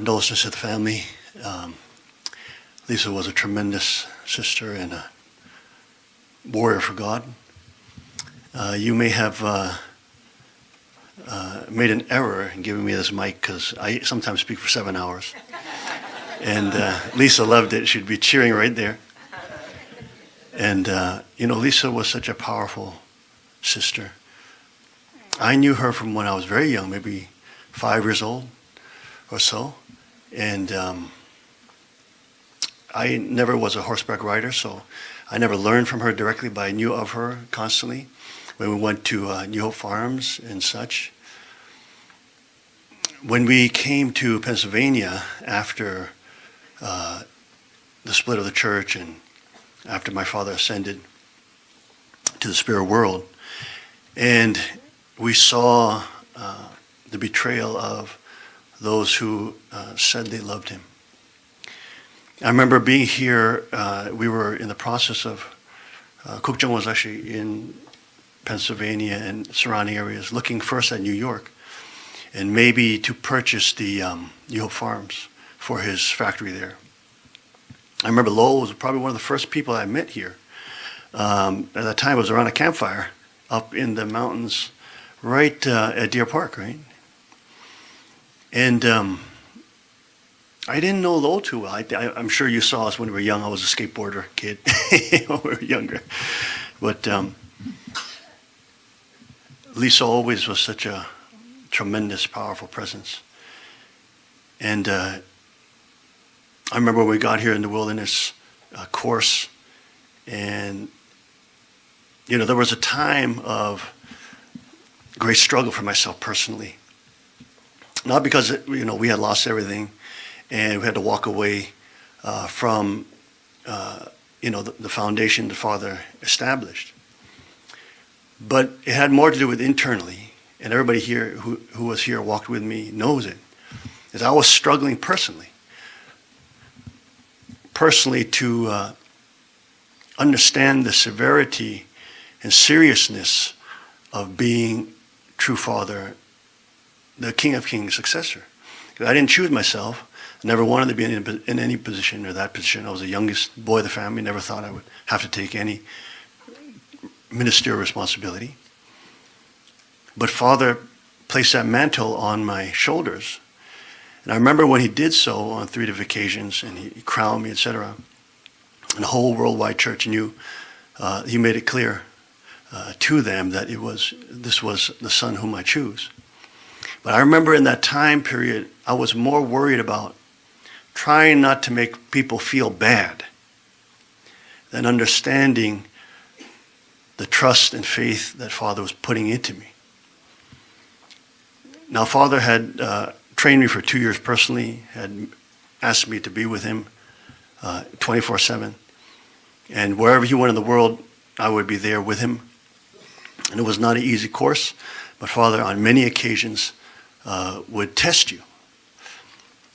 condolences to the family. Lesa was a tremendous sister and a warrior for God. You may have made an error in giving me this mic because I sometimes speak for 7 hours. And Lesa loved it. She'd be cheering right there. And, Lesa was such a powerful sister. I knew her from when I was very young, maybe 5 years old or so. And I never was a horseback rider, so I never learned from her directly, but I knew of her constantly when we went to New Hope Farms and such. When we came to Pennsylvania after the split of the church and after my father ascended to the spirit world, and we saw the betrayal of those who said they loved him. I remember being here, we were in the process of, Cook Jung was actually in Pennsylvania and surrounding areas, looking first at New York, and maybe to purchase the New Hope Farms for his factory there. I remember Lowell was probably one of the first people I met here. At that time, it was around a campfire up in the mountains right at Deer Park, right? And I didn't know Lowell too well. I'm sure you saw us when we were young. I was a skateboarder kid when we were younger. But Lesa always was such a tremendous, powerful presence. And I remember when we got here in the wilderness course, and there was a time of great struggle for myself personally. Not because we had lost everything and we had to walk away from the foundation the Father established, but it had more to do with internally. And everybody here who was here, walked with me, knows it. Is I was struggling personally to understand the severity and seriousness of being true Father, the King of Kings successor. Because I didn't choose myself. I never wanted to be in any position or that position. I was the youngest boy of the family. Never thought I would have to take any ministerial responsibility. But Father placed that mantle on my shoulders. And I remember when he did so on 3 different occasions, and he crowned me, etc. And the whole worldwide church knew, he made it clear to them that this was the Son whom I choose. But I remember in that time period, I was more worried about trying not to make people feel bad than understanding the trust and faith that Father was putting into me. Now, Father had trained me for 2 years personally, had asked me to be with him 24/7. And wherever he went in the world, I would be there with him. And it was not an easy course, but Father, on many occasions, would test you.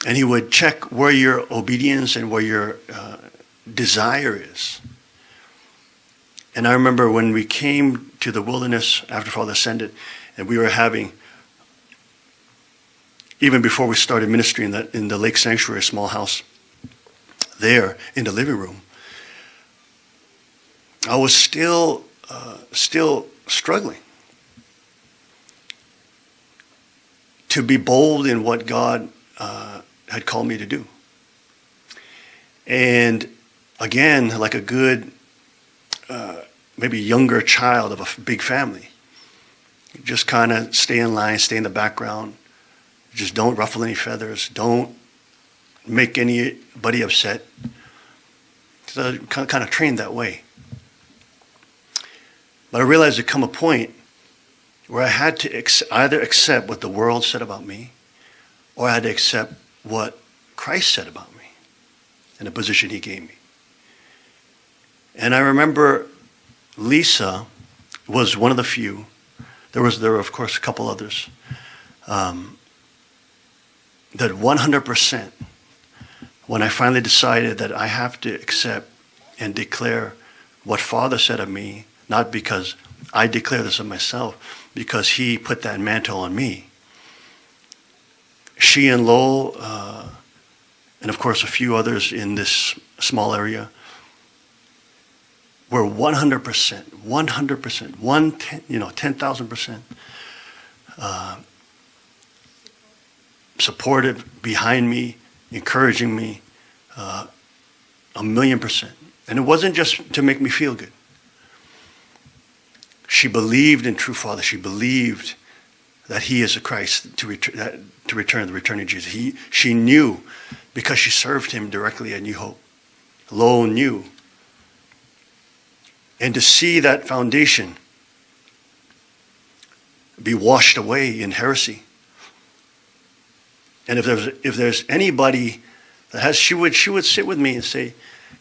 And he would check where your obedience and where your desire is. And I remember when we came to the wilderness after Father ascended, and we were having, even before we started ministry in the Lake Sanctuary, small house there in the living room, I was still struggling to be bold in what God had called me to do. And again, like a good, maybe younger child of a big family, just kind of stay in line, stay in the background. Just don't ruffle any feathers. Don't make anybody upset. So I kind of trained that way. But I realized there'd come a point where I had to either accept what the world said about me, or I had to accept what Christ said about me and the position he gave me. And I remember Lesa was one of the few. There were, of course, a couple others. That 100%, when I finally decided that I have to accept and declare what Father said of me, not because I declare this of myself, because he put that mantle on me, she and Lowell, and of course a few others in this small area, were 100%, 10,000% supportive, behind me, encouraging me, 1,000,000%. And it wasn't just to make me feel good. She believed in true Father. She believed that He is the Christ to return the returning Jesus. She knew because she served Him directly at New Hope. Lowell knew. And to see that foundation be washed away in heresy. And if there's anybody that has, she would sit with me and say,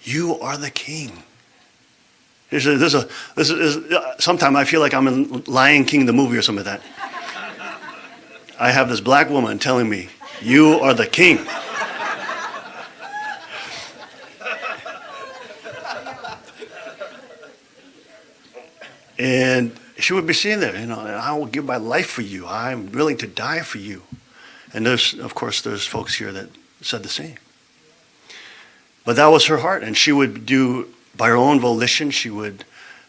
"You are the King." Sometimes I feel like I'm in Lion King the movie or something like that. I have this black woman telling me, "You are the King." And she would be sitting there, and I will give my life for you. I'm willing to die for you. And there's folks here that said the same. But that was her heart, and she would do, by her own volition, she was,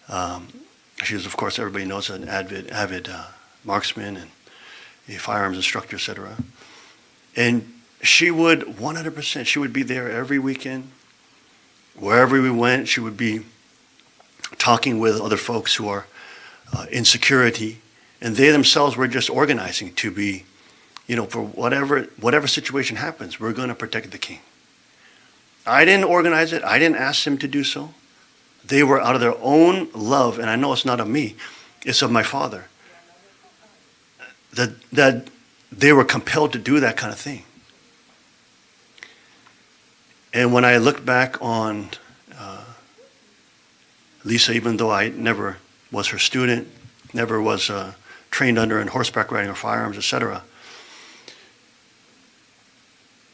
of course, everybody knows, an avid marksman and a firearms instructor, etc. And she would 100%, she would be there every weekend. Wherever we went, she would be talking with other folks who are in security, and they themselves were just organizing to be, for whatever situation happens, we're going to protect the King. I didn't organize it. I didn't ask them to do so. They were out of their own love, and I know it's not of me, it's of my Father, that they were compelled to do that kind of thing. And when I look back on Lesa, even though I never was her student, never was trained under in horseback riding or firearms, etc.,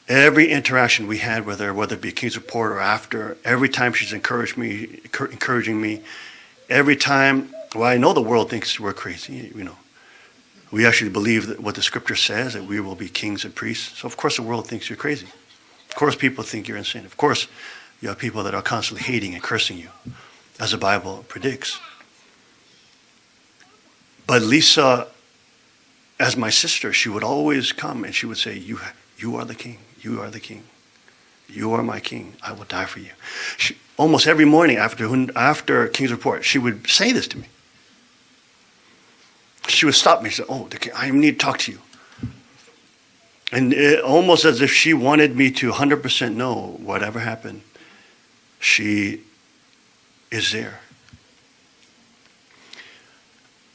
every interaction we had with her, whether it be King's Report or after, every time she's encouraging me, every time, well, I know the world thinks we're crazy, We actually believe that what the scripture says, that we will be kings and priests. So of course the world thinks you're crazy. Of course people think you're insane. Of course you have people that are constantly hating and cursing you, as the Bible predicts. But Lesa, as my sister, she would always come and she would say, you are the King. You are the King. You are my King. I will die for you. Almost every morning after King's Report, she would say this to me. She would stop me and say, "Oh, I need to talk to you." And almost as if she wanted me to 100% know whatever happened, she is there.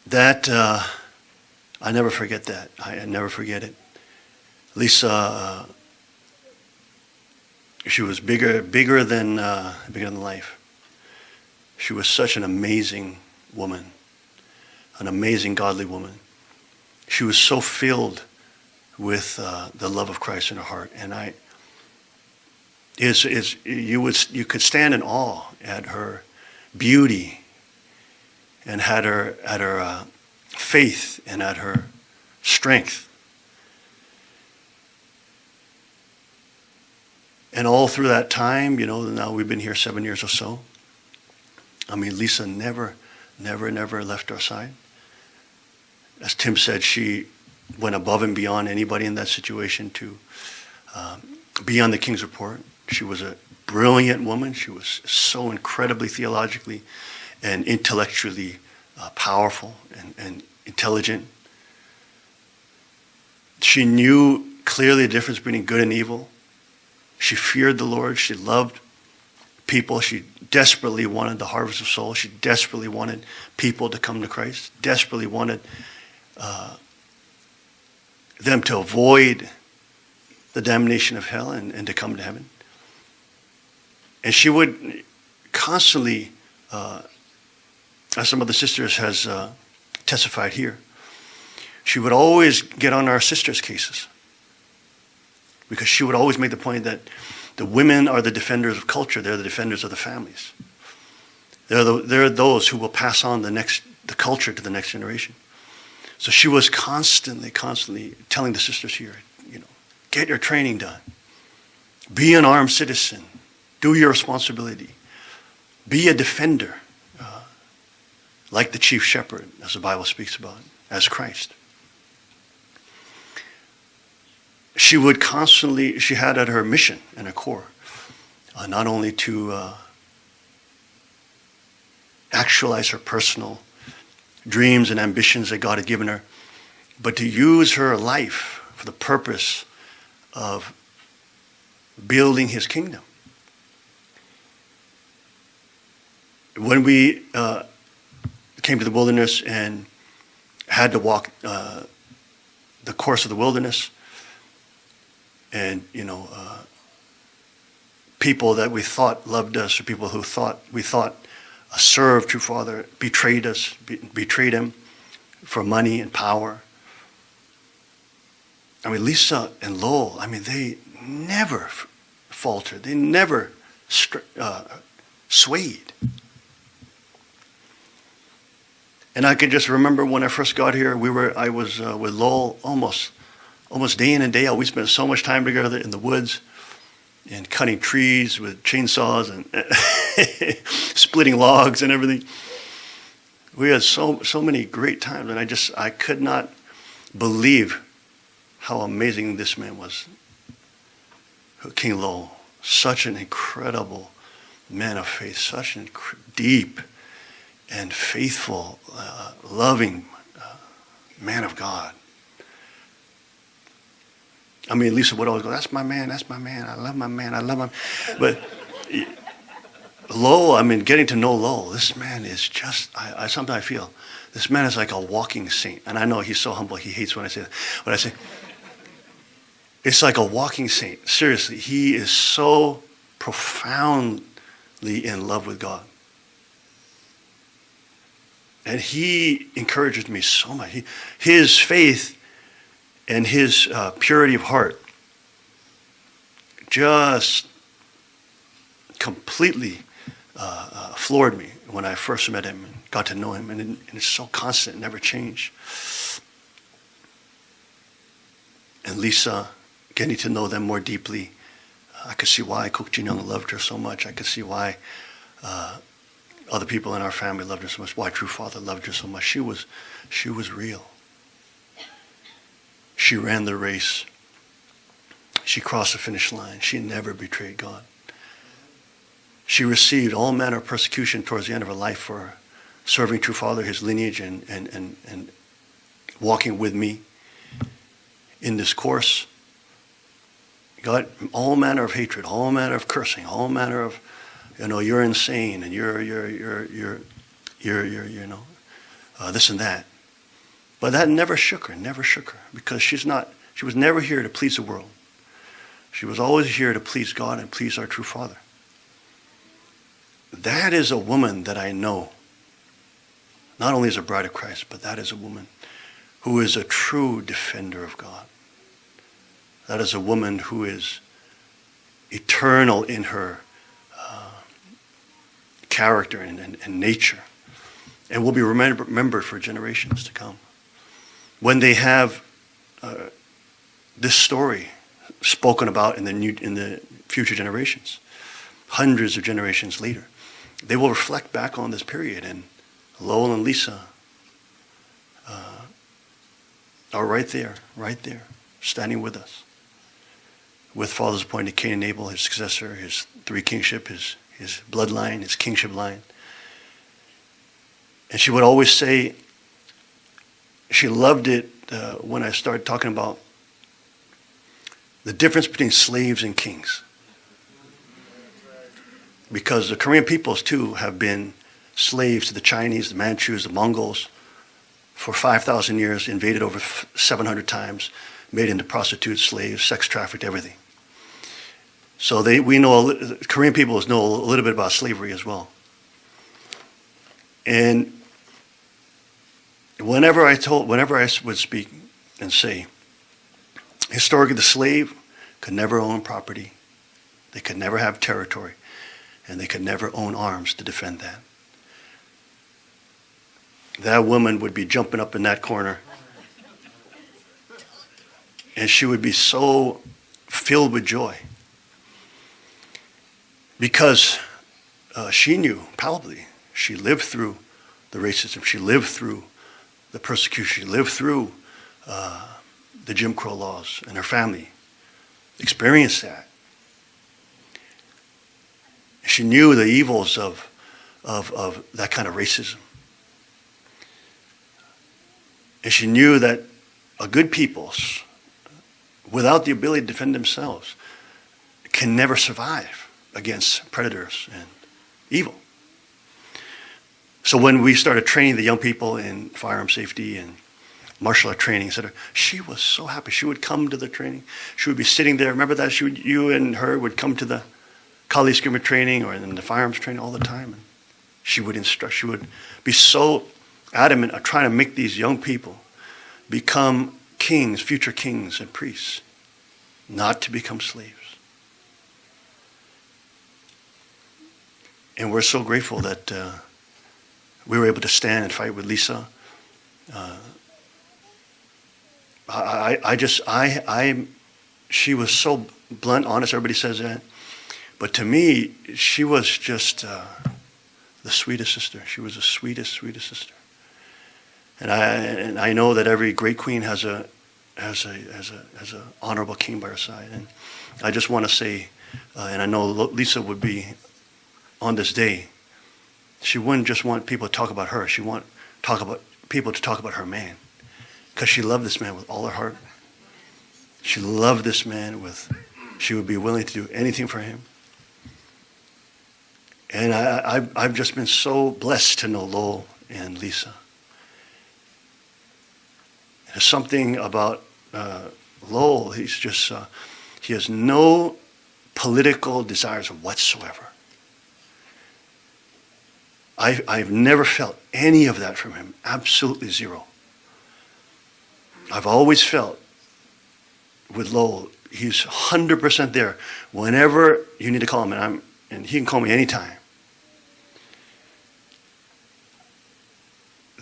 That, I never forget that. I never forget it. Lesa, she was bigger than life. She was such an amazing woman, an amazing godly woman. She was so filled with the love of Christ in her heart, and you could stand in awe at her beauty, and at her faith, and at her strength. And all through that time, now we've been here 7 years or so. I mean, Lesa never left our side. As Tim said, she went above and beyond anybody in that situation to be on the King's Report. She was a brilliant woman. She was so incredibly theologically and intellectually powerful and intelligent. She knew clearly the difference between good and evil. She feared the Lord. She loved people. She desperately wanted the harvest of souls. She desperately wanted people to come to Christ. Desperately wanted them to avoid the damnation of hell and to come to heaven. And she would constantly, as some of the sisters has testified here, she would always get on our sisters' cases, because she would always make the point that the women are the defenders of culture. They're the defenders of the families. They're those who will pass on the culture to the next generation. So she was constantly telling the sisters here, Get your training done. Be an armed citizen. Do your responsibility. Be a defender, like the chief shepherd, as the Bible speaks about, as Christ. She had at her mission and her core, not only to actualize her personal dreams and ambitions that God had given her, but to use her life for the purpose of building his kingdom. When we came to the wilderness and had to walk the course of the wilderness, and people that we thought loved us, or people who we thought served True Father, betrayed us, betrayed him for money and power. I mean, Lesa and Lowell, they never faltered. They never swayed. And I can just remember when I first got here, I was with Lowell almost day in and day out. We spent so much time together in the woods and cutting trees with chainsaws and splitting logs and everything. We had so many great times, and I could not believe how amazing this man was. King Lowell, such an incredible man of faith, such a deep and faithful, loving man of God. Lesa would always go, that's my man, I love my man, I love him. But Lowell, getting to know Lowell, this man is just, sometimes I feel, this man is like a walking saint. And I know he's so humble, he hates when I say that. But I say, it's like a walking saint. Seriously, he is so profoundly in love with God. And he encourages me so much. His faith and his purity of heart just completely floored me when I first met him and got to know him. And it's so constant, it never changed. And Lesa, getting to know them more deeply, I could see why Kook Jin Young loved her so much. I could see why other people in our family loved her so much, why True Father loved her so much. She was real. She ran the race. She crossed the finish line. She never betrayed God. She received all manner of persecution towards the end of her life for serving True Father, his lineage, and walking with me in this course. Got all manner of hatred, all manner of cursing, all manner of, you're insane, and you're this and that. But that never shook her, because she was never here to please the world. She was always here to please God and please our True Father. That is a woman that I know, not only as a bride of Christ, but that is a woman who is a true defender of God. That is a woman who is eternal in her character and nature, and will be remembered for generations to come. When they have this story spoken about in the future generations, hundreds of generations later, they will reflect back on this period, and Lowell and Lesa are right there, standing with us, with Father's appointed Cain and Abel, his successor, his three kingship, his bloodline, his kingship line. And she would always say, she loved it when I started talking about the difference between slaves and kings. Because the Korean peoples too have been slaves to the Chinese, the Manchus, the Mongols for 5,000 years, invaded over 700 times, made into prostitutes, slaves, sex trafficked, everything. So Korean peoples know a little bit about slavery as well. And whenever I would speak and say, historically the slave could never own property, they could never have territory, and they could never own arms to defend that. That woman would be jumping up in that corner, and she would be so filled with joy. Because she knew, palpably, she lived through the racism. She lived through the persecution. She lived through the Jim Crow laws, and her family experienced that. She knew the evils of that kind of racism. And she knew that a good people, without the ability to defend themselves, can never survive against predators and evil. So when we started training the young people in firearm safety and martial art training, etc., she was so happy. She would come to the training. She would be sitting there. Remember that? You and her would come to the Kali skirmish training or in the firearms training all the time. And she would instruct. She would be so adamant of trying to make these young people become kings, future kings and priests, not to become slaves. And we're so grateful that we were able to stand and fight with Lesa. She was so blunt, honest. Everybody says that, but to me, she was just the sweetest sister. She was the sweetest sister. And I know that every great queen has a honorable king by her side. And I just want to say, and I know Lesa would be on this day. She wouldn't just want people to talk about her. She want people to talk about her man, because she loved this man with all her heart. She loved this man she would be willing to do anything for him. And I've just been so blessed to know Lowell and Lesa. There's something about Lowell. He's just, he has no political desires whatsoever. I've never felt any of that from him. Absolutely zero. I've always felt with Lowell, he's 100% there. Whenever you need to call him, and he can call me anytime.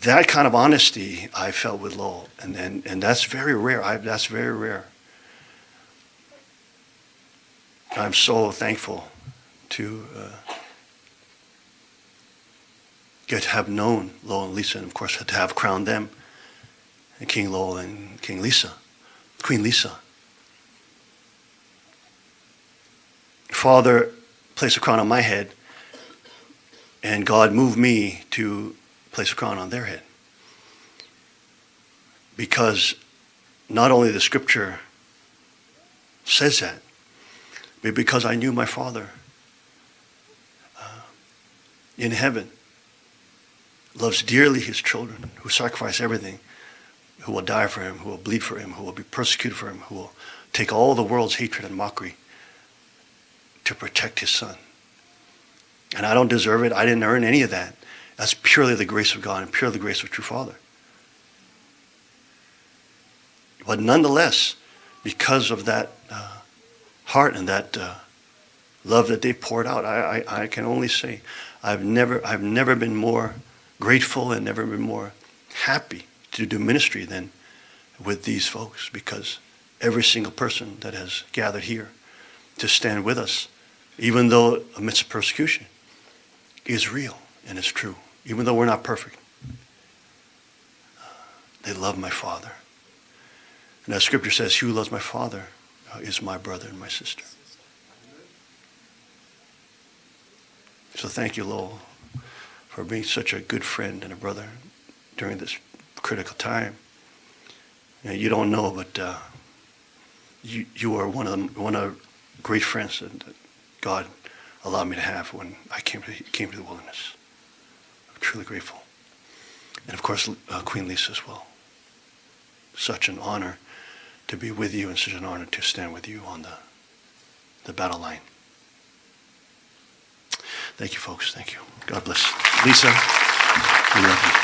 That kind of honesty I felt with Lowell, and that's very rare. That's very rare. I'm so thankful to get to have known Lowell and Lesa, and of course to have crowned them, and King Lowell and Queen Lesa. Father placed a crown on my head, and God moved me to place a crown on their head. Because not only the scripture says that, but because I knew my Father in heaven loves dearly his children, who sacrifice everything, who will die for him, who will bleed for him, who will be persecuted for him, who will take all the world's hatred and mockery to protect his son. And I don't deserve it. I didn't earn any of that. That's purely the grace of God and purely the grace of true Father. But nonetheless, because of that heart and that love that they poured out, I can only say I've never been more grateful and never been more happy to do ministry than with these folks, because every single person that has gathered here to stand with us, even though amidst persecution, is real and is true. Even though we're not perfect, they love my Father. And as scripture says, he who loves my Father is my brother and my sister. So thank you, Lowell, for being such a good friend and a brother during this critical time. You don't know, but you are one of the great friends that God allowed me to have when I came to the wilderness. I'm truly grateful. And of course, Queen Lesa as well. Such an honor to be with you, and such an honor to stand with you on the battle line. Thank you, folks. Thank you. God bless. Lesa, we love you.